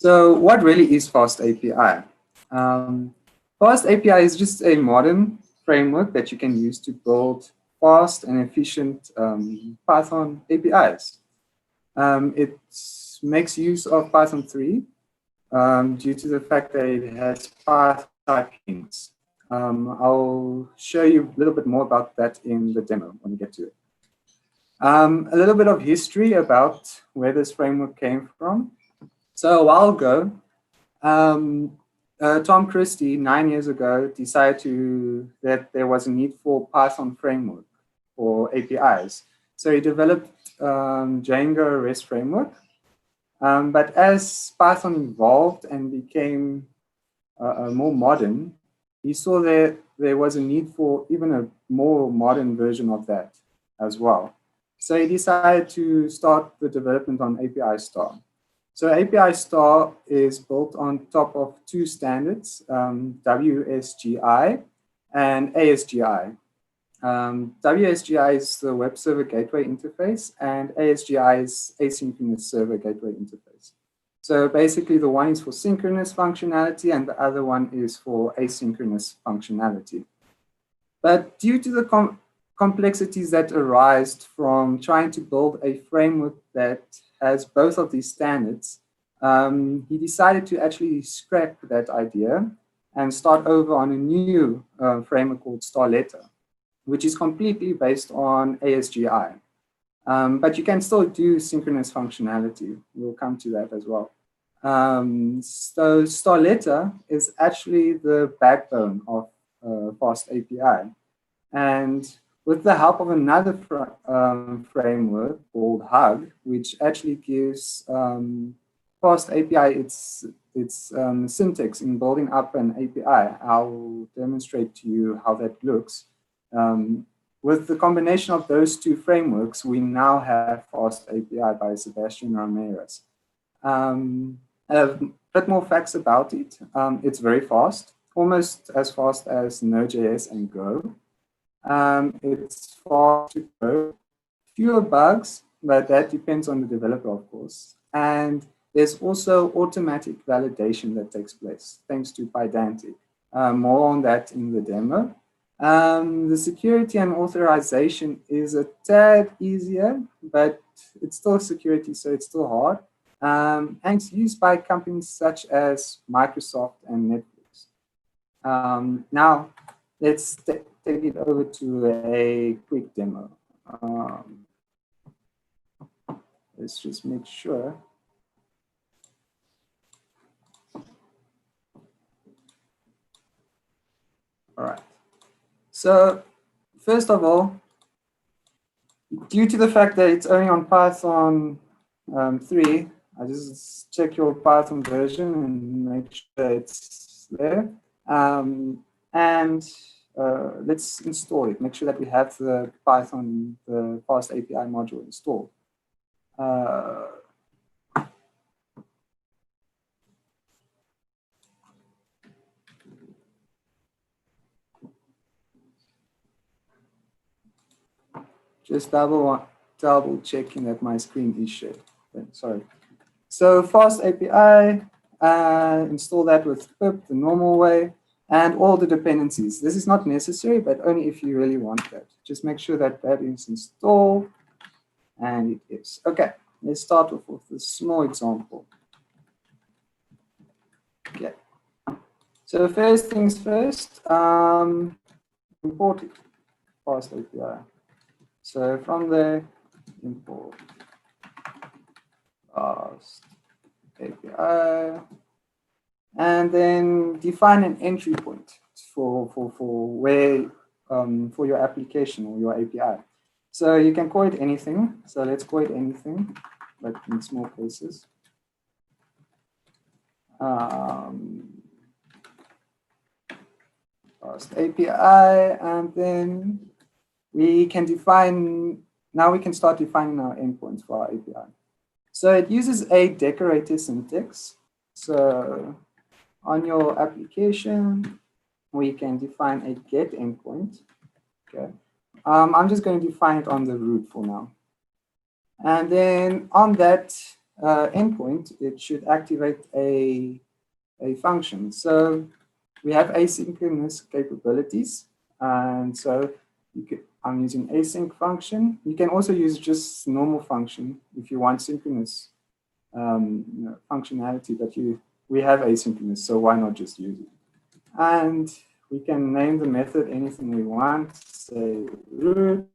So what really is FastAPI? FastAPI is just a modern framework that you can use to build fast and efficient Python APIs. It makes use of Python 3 due to the fact that it has Python typings. I'll show you a little bit more about that in the demo when we get to it. A little bit of history about where this framework came from. So a while ago, Tom Christie, 9 years ago, decided that there was a need for Python framework for APIs. So he developed Django REST framework. But as Python evolved and became more modern, he saw that there was a need for even a more modern version of that as well. So he decided to start the development on API Star. So API Star is built on top of two standards, WSGI and ASGI. WSGI is the Web Server Gateway Interface, and ASGI is Asynchronous Server Gateway Interface. So basically, the one is for synchronous functionality, and the other one is for asynchronous functionality. But due to the complexities that arise from trying to build a framework that has both of these standards, he decided to actually scrap that idea and start over on a new framework called Starletter, which is completely based on ASGI. But you can still do synchronous functionality. We'll come to that as well. So Starletter is actually the backbone of FastAPI. And with the help of another framework called Hug, which actually gives FastAPI its syntax in building up an API. I'll demonstrate to you how that looks. With the combination of those two frameworks, we now have FastAPI by Sebastian Ramirez. A bit more facts about it. It's very fast, almost as fast as Node.js and Go. It's fast to go, fewer bugs, but that depends on the developer, of course. And there's also automatic validation that takes place, thanks to Pydantic. More on that in the demo. The security and authorization is a tad easier, but it's still security, so it's still hard. And it's used by companies such as Microsoft and Netflix. Now, let's take it over to a quick demo. Let's just make sure. All right. So first of all, due to the fact that it's only on Python 3, I just check your Python version and make sure it's there. Let's install it. Make sure that we have the Python, the FastAPI module installed. Just double checking that my screen is shared. Sorry. So FastAPI, install that with pip the normal way, and all the dependencies. This is not necessary, but only if you really want that. Just make sure that that is installed, and it is. Okay, let's start off with a small example. Okay. So first things first, import it, FastAPI. So from there, import FastAPI, and then define an entry point for where for your application or your API. So you can call it anything. So let's call it anything, but in small cases. FastAPI, and then we can define, now we can start defining our endpoints for our API. So it uses a decorator syntax. So on your application, we can define a get endpoint. Okay. I'm just going to define it on the root for now. And then on that, endpoint, it should activate a function. So we have asynchronous capabilities. And so I'm using async function. You can also use just normal function if you want synchronous functionality, but we have asynchronous, so why not just use it? And we can name the method anything we want, say root,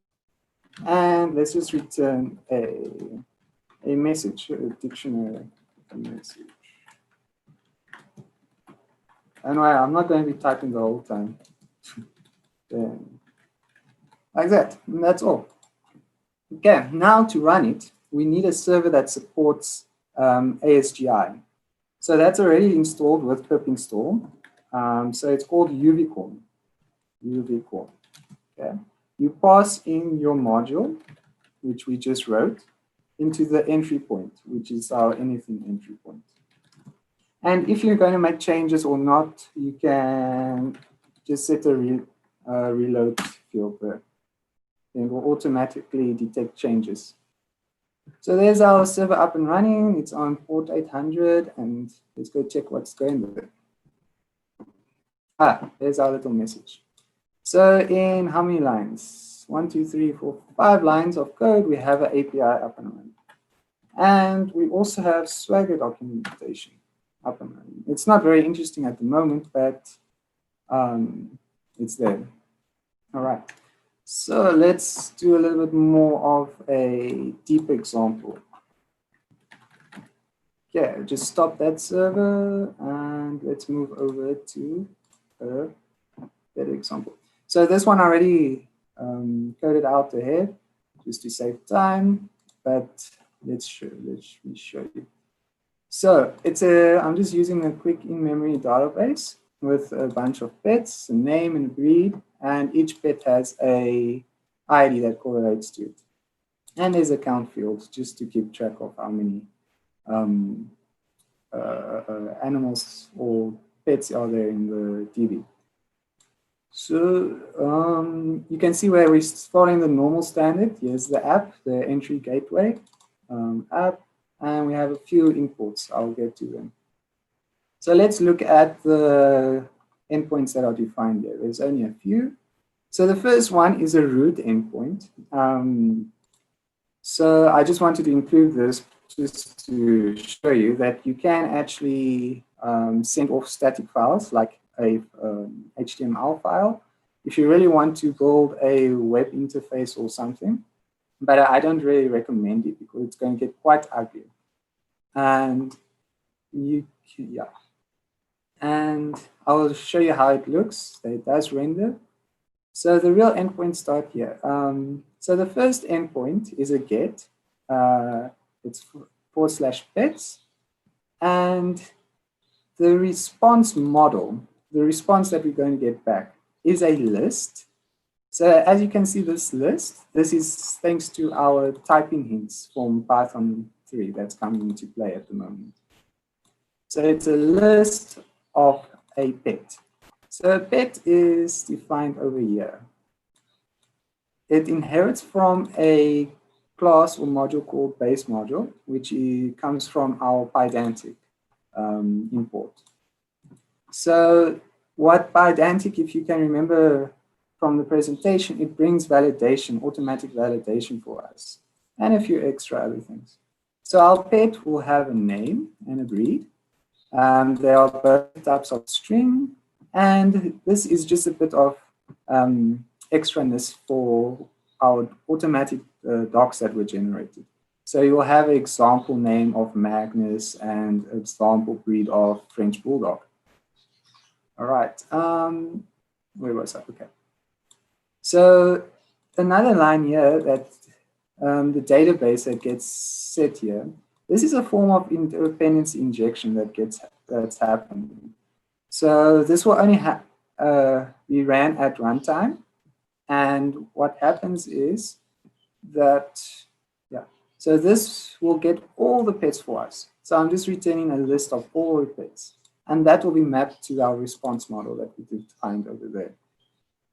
and let's just return a message, a dictionary message. Anyway, I'm not going to be typing the whole time. Then, like that, and that's all. Okay, now to run it, we need a server that supports ASGI. So that's already installed with pip install. So it's called UVcorn. UVcorn. Okay. You pass in your module, which we just wrote, into the entry point, which is our anything entry point. And if you're going to make changes or not, you can just set a reload field there. Then it will automatically detect changes. So there's our server up and running. It's on port 800, and let's go check what's going there. There's our little message. So in how many lines? 1, 2, 3, 4, 5 lines of code, we have an API up and running. And we also have Swagger documentation up and running. It's not very interesting at the moment, but it's there. All right. So let's do a little bit more of a deep example. Okay, just stop that server and let's move over to a better example. So this one already coded out ahead just to save time, but let me show you. So I'm just using a quick in-memory database with a bunch of pets, a name and a breed, and each pet has a ID that correlates to it. And there's a count field just to keep track of how many animals or pets are there in the DB. So you can see where we're following the normal standard. Here's the app, the entry gateway app, and we have a few imports. I'll get to them. So let's look at the endpoints that are defined here. There's only a few. So the first one is a root endpoint. So I just wanted to include this just to show you that you can actually send off static files like a HTML file if you really want to build a web interface or something. But I don't really recommend it because it's going to get quite ugly. And and I'll show you how it looks. It does render. So the real endpoints start here. So the first endpoint is a get. It's /pets. And the response model, the response that we're going to get back, is a list. So as you can see, this list, this is thanks to our typing hints from Python 3 that's coming into play at the moment. So it's a list of a pet. So a pet is defined over here. It inherits from a class or module called base module, which comes from our Pydantic import. So what Pydantic, if you can remember from the presentation, it brings validation, automatic validation for us, and a few extra other things. So our pet will have a name and a breed. There are both types of string, and this is just a bit of extraness for our automatic docs that were generated. So you will have an example name of Magnus and example breed of French Bulldog. All right, where was I? Okay. So another line here that the database that gets set here, this is a form of dependency injection that's happening. So this will only be ran at runtime. And what happens is that, so this will get all the pets for us. So I'm just returning a list of all the pets. And that will be mapped to our response model that we defined over there.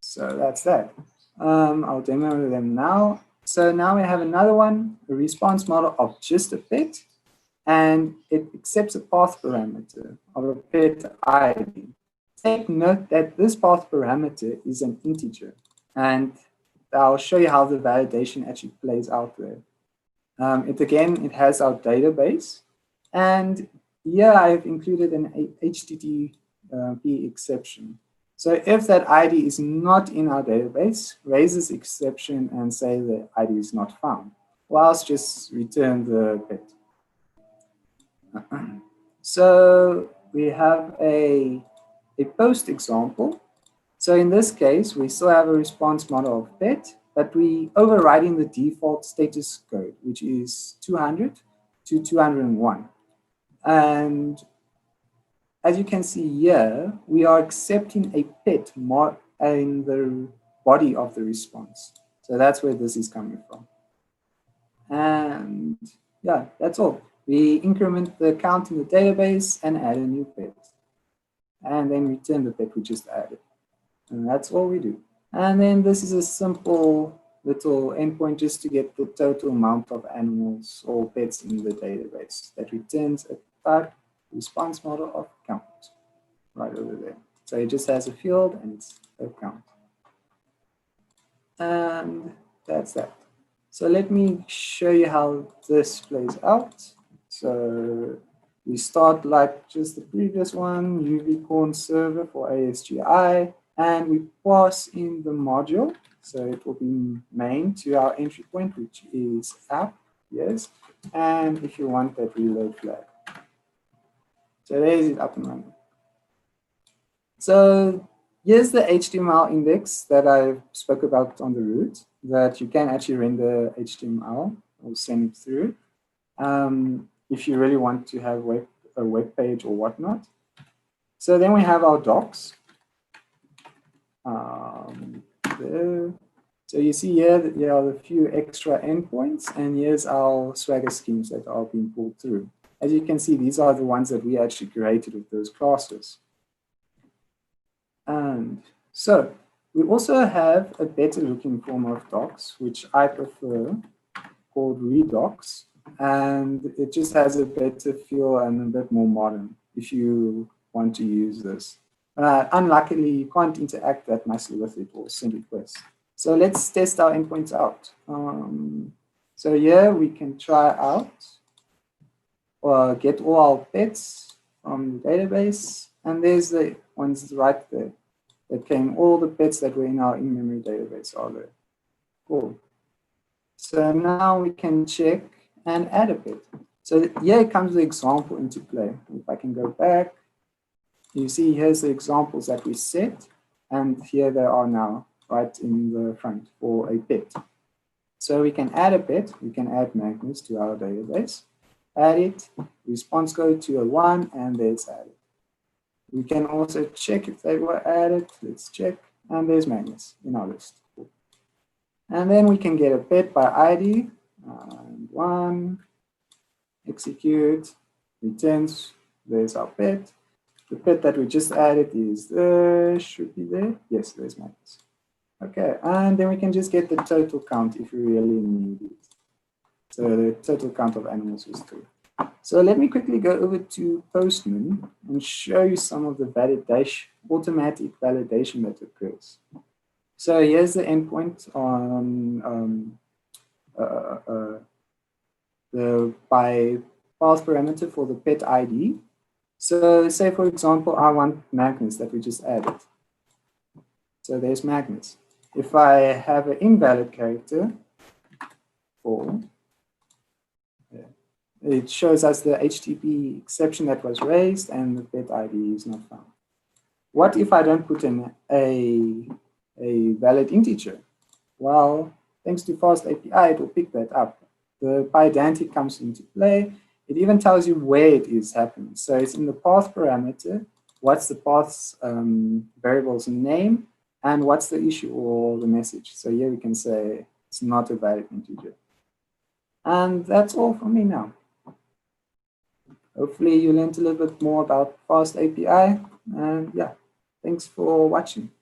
So that's that. I'll demo them now. So now we have another one, a response model of just a pet. and it accepts a path parameter of a pet ID. Take note that this path parameter is an integer, and I'll show you how the validation actually plays out there. It has our database, and here I've included an HTTP exception. So if that ID is not in our database, raise this exception and say the ID is not found, whilst just return the pet. So we have a post example. So in this case, we still have a response model of pet, but we overriding the default status code, which is 200 to 201. And as you can see here, we are accepting a pet in the body of the response. So that's where this is coming from. And yeah, that's all. We increment the count in the database and add a new pet. And then return the pet we just added. And that's all we do. And then this is a simple little endpoint just to get the total amount of animals or pets in the database that returns a type response model of count right over there. So it just has a field and it's a count. And that's that. So let me show you how this plays out. So we start like just the previous one, UVcorn server for ASGI, and we pass in the module. So it will be main to our entry point, which is app, yes. And if you want that reload flag. So there's it up and running. So here's the HTML index that I spoke about on the root, that you can actually render HTML or send it through if you really want to have a web page or whatnot. So then we have our docs. There. So you see here that there are a few extra endpoints, and here's our Swagger schemes that are being pulled through. As you can see, these are the ones that we actually created with those classes. And so we also have a better looking form of docs, which I prefer, called Redocs. And it just has a better feel and a bit more modern if you want to use this. Unluckily, you can't interact that nicely with it or send requests. So let's test our endpoints out. So here we can try out or get all our pets from the database. And there's the ones right there that came, all the pets that were in our in-memory database are there. Cool. So now we can check and add a pet. So here comes the example into play. If I can go back, you see here's the examples that we set, and here they are now right in the front for a pet. So we can add a pet, we can add magnets to our database, add it, response code 201, and there's added. We can also check if they were added, let's check, and there's magnets in our list. And then we can get a pet by ID, and one, execute, returns, there's our pet. The pet that we just added is there, should be there. Yes, there's magnets. Okay, and then we can just get the total count if we really need it. So the total count of animals was 3. So let me quickly go over to Postman and show you some of the validation, automatic validation that occurs. So here's the endpoint on the by path parameter for the pet ID. So say, for example, I want magnets that we just added. So there's magnets. If I have an invalid character, or it shows us the HTTP exception that was raised and the pet ID is not found. What if I don't put in a valid integer? Well, thanks to FastAPI, it will pick that up. The pydantic comes into play. It even tells you where it is happening. So it's in the path parameter, what's the path's variable's name, and what's the issue or the message. So here we can say it's not a valid integer. And that's all from me now. Hopefully you learned a little bit more about FastAPI. And yeah, thanks for watching.